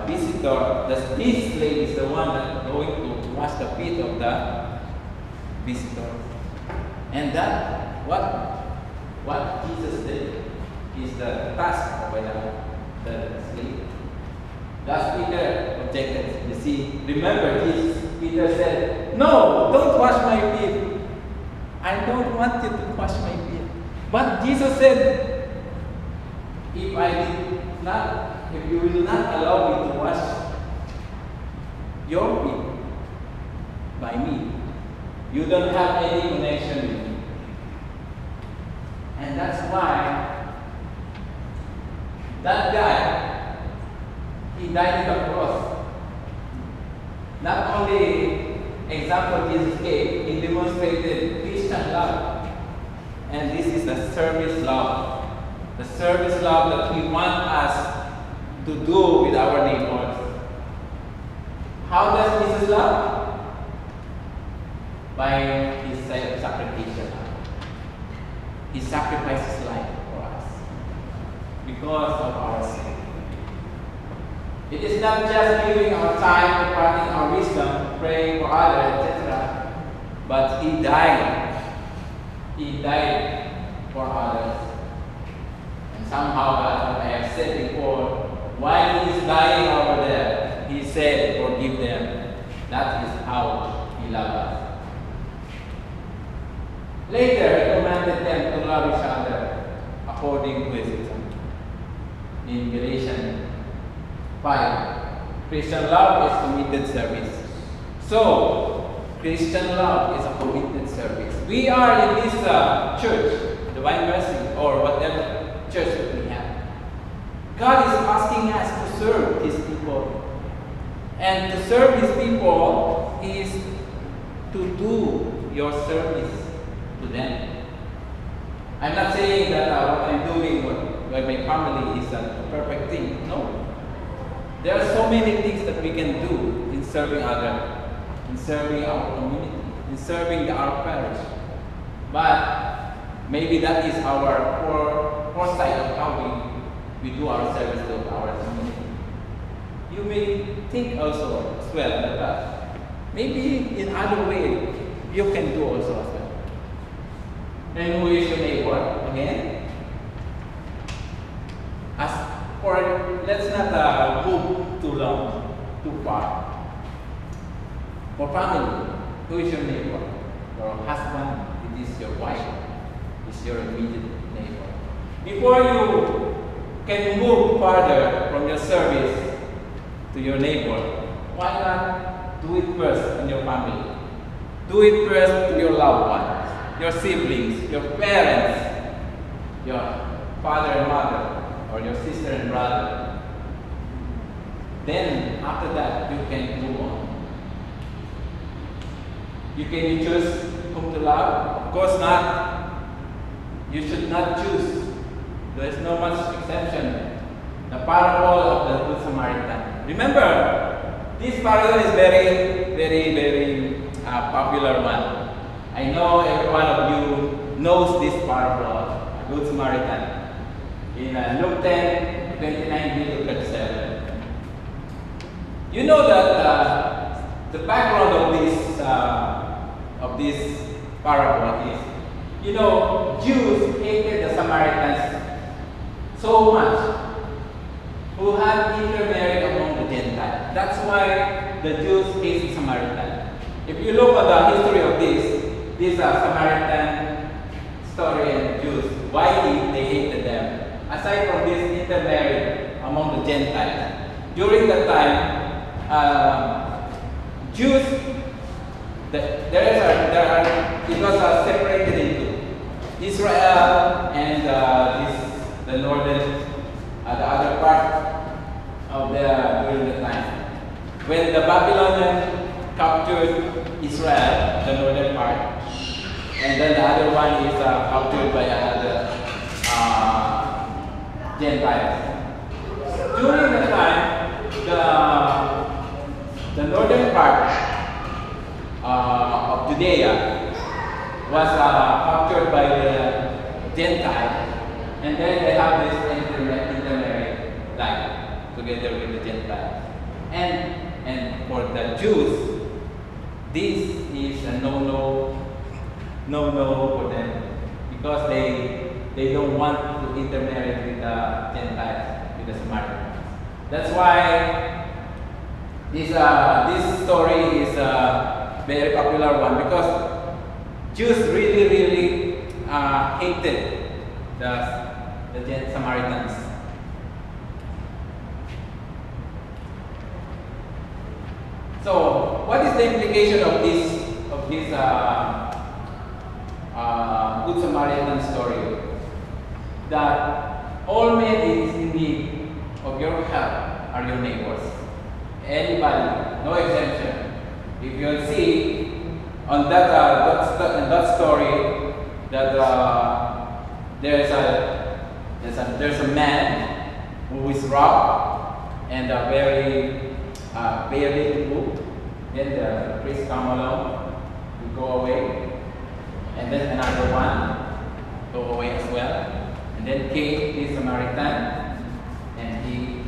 visitor, this slave is the one that going to wash the feet of the visitor. And that what Jesus did is the task of the slave. Thus Peter objected. You see, remember Peter said, "No, don't wash my feet. I don't want you to wash my feet." But Jesus said, if you will not allow me to wash your feet by me, you don't have any connection with me. And that's why that guy, he died on the cross. Not only example Jesus gave, he demonstrated Christian love. And this is the service love. The service love that we want us to do with our neighbors. How does Jesus love? By his sacrificial love. He sacrificed his life for us because of our sin. It is not just giving our time, imparting our wisdom, praying for others, etc. But he died. He died for others. And somehow, as I have said before, while he is dying over there, he said, "Forgive them." That is how he loved us. Later, he commanded them to love each other according to his example. In Galatians 5, Christian love is committed service. So, Christian love is a committed service. We are in this church, Divine Mercy, or whatever church that we have. God is asking us to serve His people. And to serve His people is to do your service to them. I'm not saying that what I'm doing with my family is a perfect thing. No. There are so many things that we can do in serving others, in serving our community, in serving our parish. But maybe that is our foresight of how we do our service to our community. You may think also as well that maybe in other way you can do also as well. And who is your neighbor again? Let's not move too long, too far. For family, who is your neighbor? Your husband, it is your wife, is your immediate neighbor. Before you can move further from your service to your neighbor, why not do it first in your family? Do it first to your loved ones, your siblings, your parents, your father and mother, or your sister and brother. Then, after that, you can move on. You can choose whom to love? Of course not. You should not choose. There is no much exception. The parable of the Good Samaritan. Remember, this parable is very popular one. I know every one of you knows this parable, Good Samaritan. In Luke 10, 29 to 37. You know that the background of this parable is, you know, Jews hated the Samaritans so much, who had intermarried among the Gentiles. That's why the Jews hate the Samaritan. If you look at the history of this Samaritan story and Jews, why they hated them? Aside from this intermarried among the Gentiles, during that time, Jews, it was separated into Israel and the northern, the other part of during the time. When the Babylonians captured Israel, the northern part, and then the other one is captured by another Gentiles. During the time, the northern part of Judea was captured by the Gentiles, and then they have this intermarried life together with the Gentiles. Gentiles. And for the Jews, this is a no for them, because they don't want to intermarry with the Gentiles, with the Samaritans. That's why this story is a very popular one, because Jews really hated the Samaritans. So, what is the implication of this Good Samaritan story? That all men in need of your help are your neighbors. Anybody, no exemption. If you see on that story that there's a man who is robbed and very barely to move. Then the priest come along, we go away, and then another one go away as well. And then came this Samaritan, and he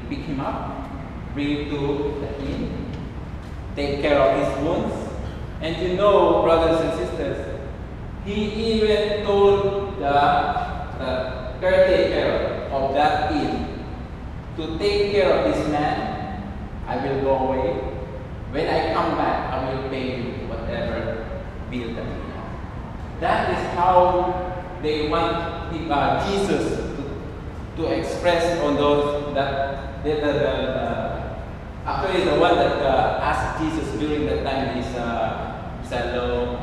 pick him up, bring him to the inn, take care of his wounds. And you know, brothers and sisters, he even told the caretaker of that inn to take care of this man. I will go away. When I come back, I will pay you whatever bill that you have. That is how they want Jesus to express on those that actually the one that asked Jesus during that time is a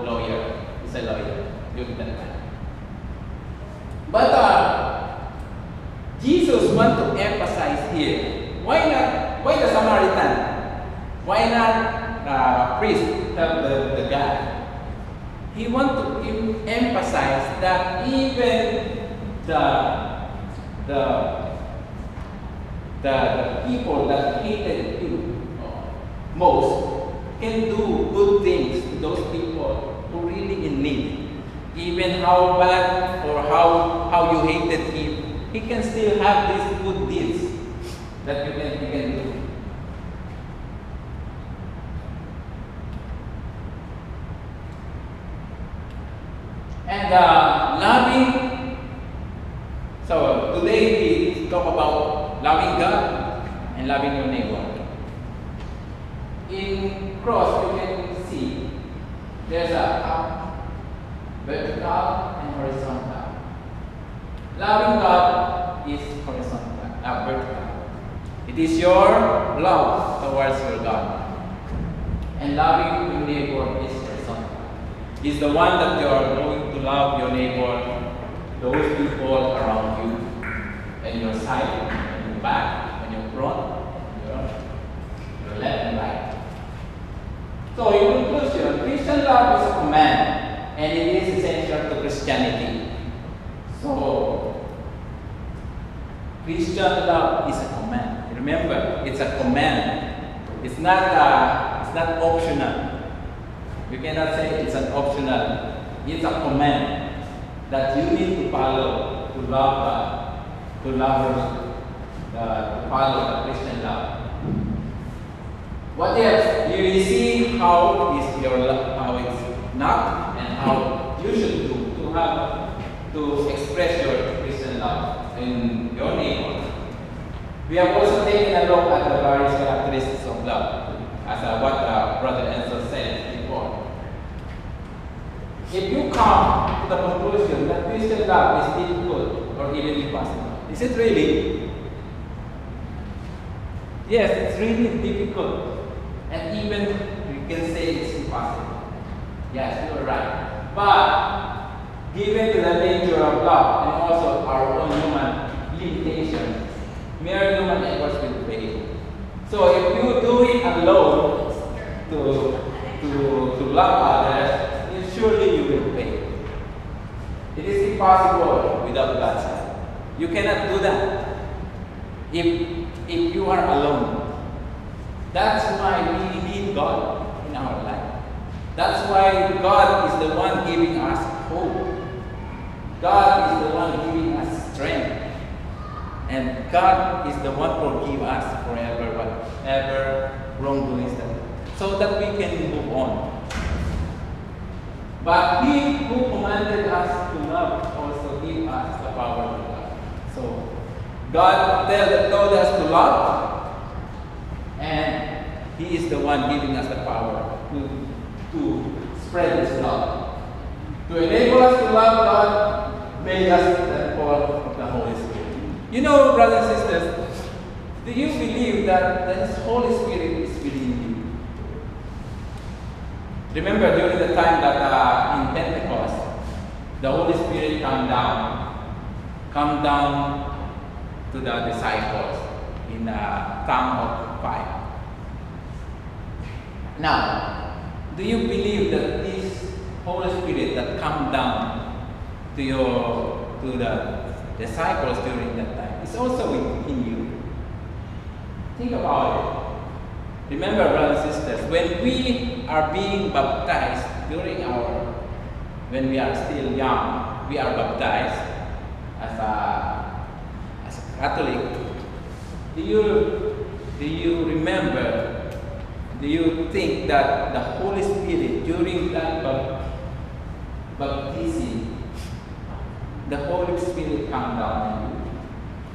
lawyer. He's a lawyer during that time. But Jesus wants to emphasize here, why the Samaritan? Why not priest, the guy? He wants to emphasize that even the people that hated you most can do good things to those people who really in need. Even how bad or how you hated him, he can still have these good deeds that he can do. And loving. So today we talk about loving God and loving your neighbor. In cross, you can see there's a vertical and horizontal. Loving God is horizontal, vertical. It is your love towards your God. And loving your neighbor is horizontal. It's the one that you are going to love your neighbor, those people around you, and your side, and your back, and your front, your left and right. So in conclusion, Christian love is a command, and it is essential to Christianity. So Christian love is a command. Remember, it's a command. It's not optional. You cannot say it's an optional. It's a command that you need to follow to love God, to follow the Christian love. What else? You will see how is your love, how it's not, and how you should do to express your Christian love in your neighbor. We have also taken a look at the various characteristics of love, as what Brother Enzo said before. If you come to the conclusion that Christian love is difficult or even impossible, is it really? Yes, it's really difficult. And even you can say it's impossible. Yes, you are right. But given the nature of love and also our own human limitations, mere human efforts will fail. So if you do it alone to love others, surely you will fail. It is impossible without God's help. You cannot do that if you are alone. That's why we need God in our life. That's why God is the one giving us hope. God is the one giving us strength. And God is the one who forgive us forever, whatever wrongdoings that, so that we can move on. But He who commanded us to love also give us the power to love. So God told us to love, and He is the one giving us the power to spread His love. To enable us to love, God made us the power of the Holy Spirit. You know, brothers and sisters, do you believe that the Holy Spirit is within you? Remember during the time that in Pentecost, the Holy Spirit come down to the disciples in a tongue of fire. Now, do you believe that this Holy Spirit that come down to the disciples during that time is also within you? Think about it. Remember, brothers and sisters, when we are being baptized when we are still young, we are baptized as a Catholic. Do you remember? Do you think that the Holy Spirit during that baptism, the Holy Spirit come down on you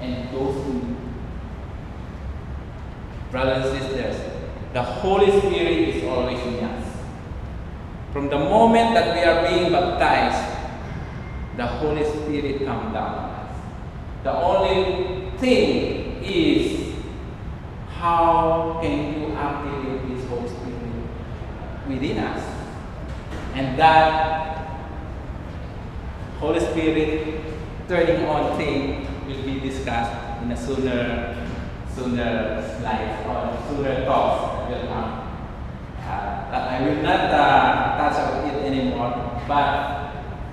and goes to you? Brothers and sisters, the Holy Spirit is always in us. From the moment that we are being baptized, the Holy Spirit comes down on us. The only thing is, how can you activate this Holy Spirit within us? And that Holy Spirit turning on thing will be discussed in a sooner slides or sooner talks that will come. That I will not touch on it anymore, but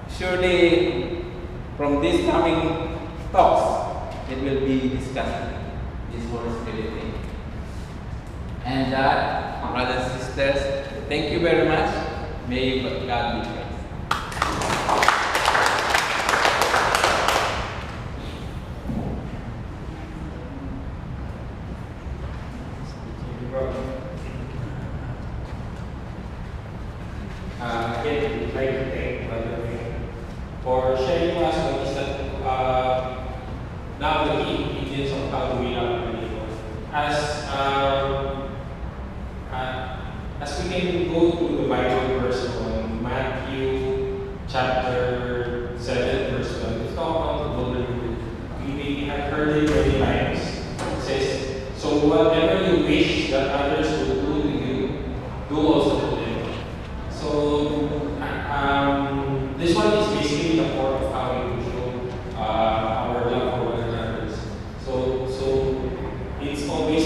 surely from these coming talks, it will be discussed, this Holy Spirit thing. And that, brothers and sisters, thank you very much. May God be praised. Again, we'd like to thank Brother Wayne for sharing us what is that now the key ingredients of how do we love our neighbor. As we can go through the Bible verse on Matthew chapter 7 verse 1, it's talk about the golden rule. We may have heard it many times. It says, so whatever you wish that others will do to you, do also to them. So this one is basically the core of how we show our love for one another. So it's always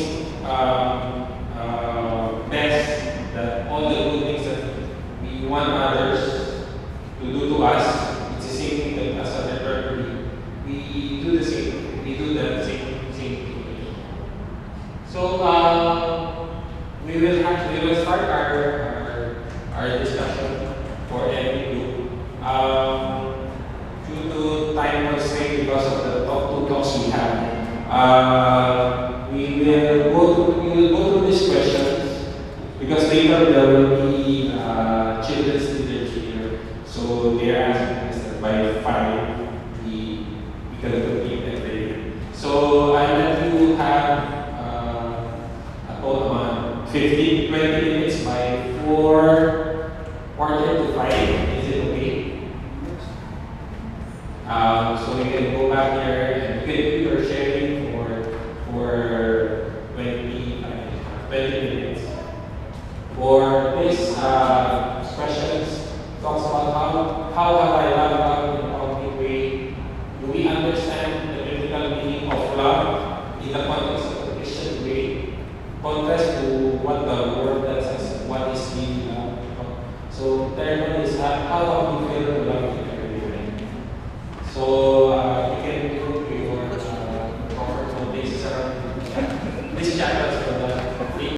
best that all the good things that we want others to do to us, it's the same thing that as a letter we do the same. We do the same thing. So we will start our discussion for every group. Due to time constraint because of the two talks we have, we will go through these questions because later there will be children's literature here. So they are asking us that by 5 we can complete everything. So I let you have a total of 15, 20 minutes by 4:45 to 5. Is it okay? So we can go back there and you can do your sharing for 20 minutes. For this questions, talks about how have I loved God in a concrete way? Do we understand the biblical meaning of love in the context of the Christian way? Contrast to what the word that says, what is being love? So third one is how have we feel love in every way? So